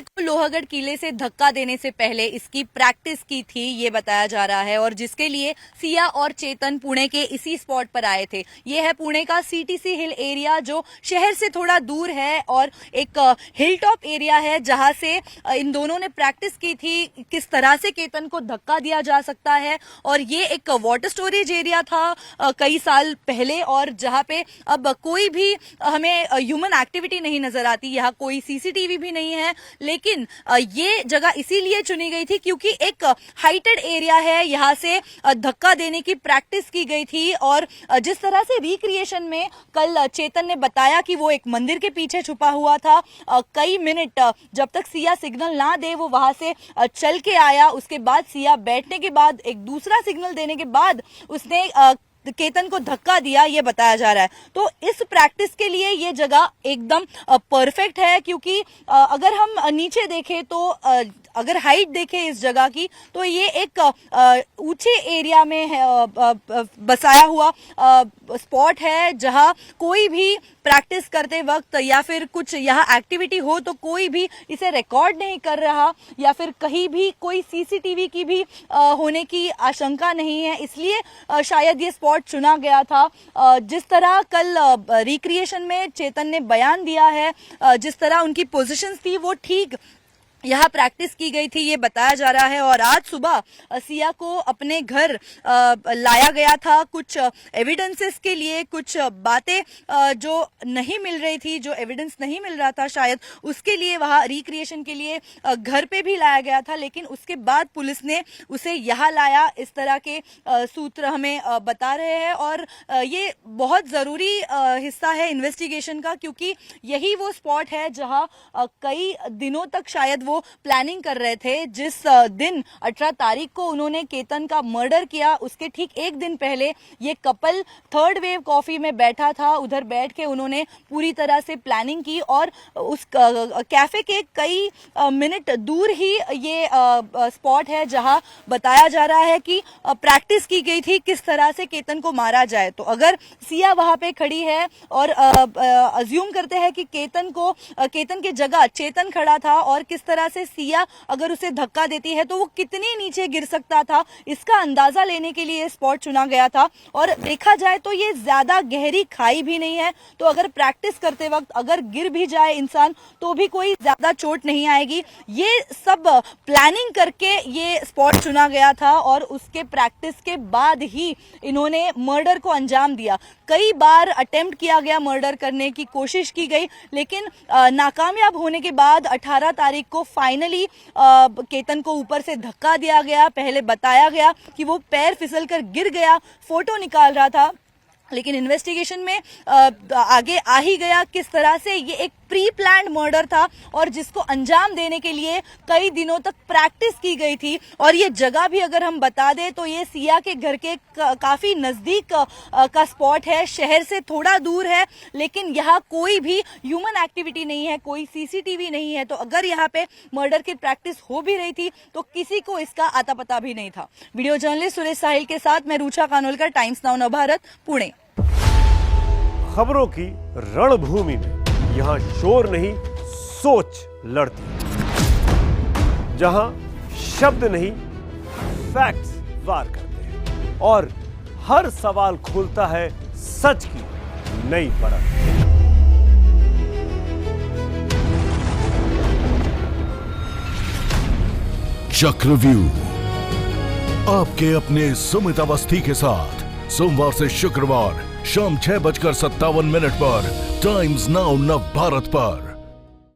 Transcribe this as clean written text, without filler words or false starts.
को लोहागढ़ किले से धक्का देने से पहले इसकी प्रैक्टिस की थी, ये बताया जा रहा है, और जिसके लिए सिया और चेतन पुणे के इसी स्पॉट पर आए थे। ये है पुणे का सीटीसी हिल एरिया, जो शहर से थोड़ा दूर है और एक हिल टॉप एरिया है, जहां से इन दोनों ने प्रैक्टिस की थी किस तरह से केतन को धक्का दिया जा सकता है। और ये एक वाटर स्टोरेज एरिया था कई साल पहले, और जहां पे अब कोई भी हमें ह्यूमन एक्टिविटी नहीं नजर आती, यहाँ कोई सीसीटीवी भी नहीं है। लेकिन ये जगह इसीलिए चुनी गई थी क्योंकि एक हाइटेड एरिया है, यहाँ से धक्का देने की प्रैक्टिस की गई थी। और जिस तरह से रिक्रिएशन में कल चेतन ने बताया कि वो एक मंदिर के पीछे छुपा हुआ था, कई मिनट जब तक सिया सिग्नल ना दे वो वहां से चल के आया। उसके बाद सिया बैठने के बाद एक दूसरा सिग्नल देने के बाद उसने केतन को धक्का दिया, ये बताया जा रहा है। तो इस प्रैक्टिस के लिए ये जगह एकदम परफेक्ट है, क्योंकि अगर हम नीचे देखें तो अगर हाइट देखें इस जगह की, तो ये एक ऊंचे एरिया में बसाया हुआ स्पॉट है, जहां कोई भी प्रैक्टिस करते वक्त या फिर कुछ यहाँ एक्टिविटी हो तो कोई भी इसे रिकॉर्ड नहीं कर रहा, या फिर कहीं भी कोई सीसीटीवी की भी होने की आशंका नहीं है। इसलिए शायद ये स्पॉट चुना गया था। जिस तरह कल रिक्रिएशन में चेतन ने बयान दिया है, जिस तरह उनकी पोजीशंस थी वो ठीक यहाँ प्रैक्टिस की गई थी, ये बताया जा रहा है। और आज सुबह सिया को अपने घर लाया गया था कुछ एविडेंसेस के लिए, कुछ बातें जो नहीं मिल रही थी, जो एविडेंस नहीं मिल रहा था शायद, उसके लिए वहाँ रिक्रिएशन के लिए घर पे भी लाया गया था। लेकिन उसके बाद पुलिस ने उसे यहाँ लाया, इस तरह के सूत्र हमें बता रहे हैं। और ये बहुत ज़रूरी हिस्सा है इन्वेस्टिगेशन का, क्योंकि यही वो स्पॉट है जहाँ कई दिनों तक शायद वो प्लानिंग कर रहे थे। जिस दिन 18 तारीख को उन्होंने केतन का मर्डर किया, उसके ठीक एक दिन पहले ये कपल थर्ड वेव कॉफी में बैठा था। उधर बैठ के उन्होंने पूरी तरह से प्लानिंग की, और उस कैफे के कई मिनट दूर ही ये स्पॉट है जहां बताया जा रहा है कि प्रैक्टिस की गई थी किस तरह से केतन को मारा जाए। तो अगर सिया वहां पे खड़ी है और अज्यूम करते हैं कि केतन के जगह चेतन खड़ा था, और किस तरह से सिया अगर उसे धक्का देती है तो वो कितनी नीचे गिर सकता था, इसका अंदाजा लेने के लिए स्पॉट चुना गया था। और देखा जाए तो ये ज्यादा गहरी खाई भी नहीं है, तो अगर प्रैक्टिस करते वक्त अगर गिर भी जाए इंसान तो भी कोई ज्यादा चोट नहीं आएगी। ये सब प्लानिंग करके ये स्पॉट चुना गया था, और उसके प्रैक्टिस के बाद ही इन्होंने मर्डर को अंजाम दिया। कई बार अटेम्प्ट किया गया, मर्डर करने की कोशिश की गई, लेकिन नाकामयाब होने के बाद 18 तारीख को फाइनली केतन को ऊपर से धक्का दिया गया। पहले बताया गया कि वो पैर फिसलकर गिर गया, फोटो निकाल रहा था, लेकिन इन्वेस्टिगेशन में आगे आ ही गया किस तरह से ये एक प्री प्लान्ड मर्डर था, और जिसको अंजाम देने के लिए कई दिनों तक प्रैक्टिस की गई थी। और ये जगह भी अगर हम बता दें तो ये सिया के घर के काफी नजदीक का स्पॉट है, शहर से थोड़ा दूर है, लेकिन यहाँ कोई भी ह्यूमन एक्टिविटी नहीं है, कोई सीसीटीवी नहीं है। तो अगर यहाँ पे मर्डर की प्रैक्टिस हो भी रही थी तो किसी को इसका आता पता भी नहीं था। वीडियो जर्नलिस्ट सुरेश साहिल के साथ मैं रुचा कानोलकर, टाइम्स नाउ नवभारत, पुणे। खबरों की रणभूमि में यहाँ शोर नहीं सोच लड़ती, जहां शब्द नहीं फैक्ट्स वार करते हैं, और हर सवाल खोलता है सच की नई परत। चक्रव्यूह आपके अपने सुमित अवस्थी के साथ सोमवार से शुक्रवार शाम 6:57 पर टाइम्स नाउ नवभारत पर।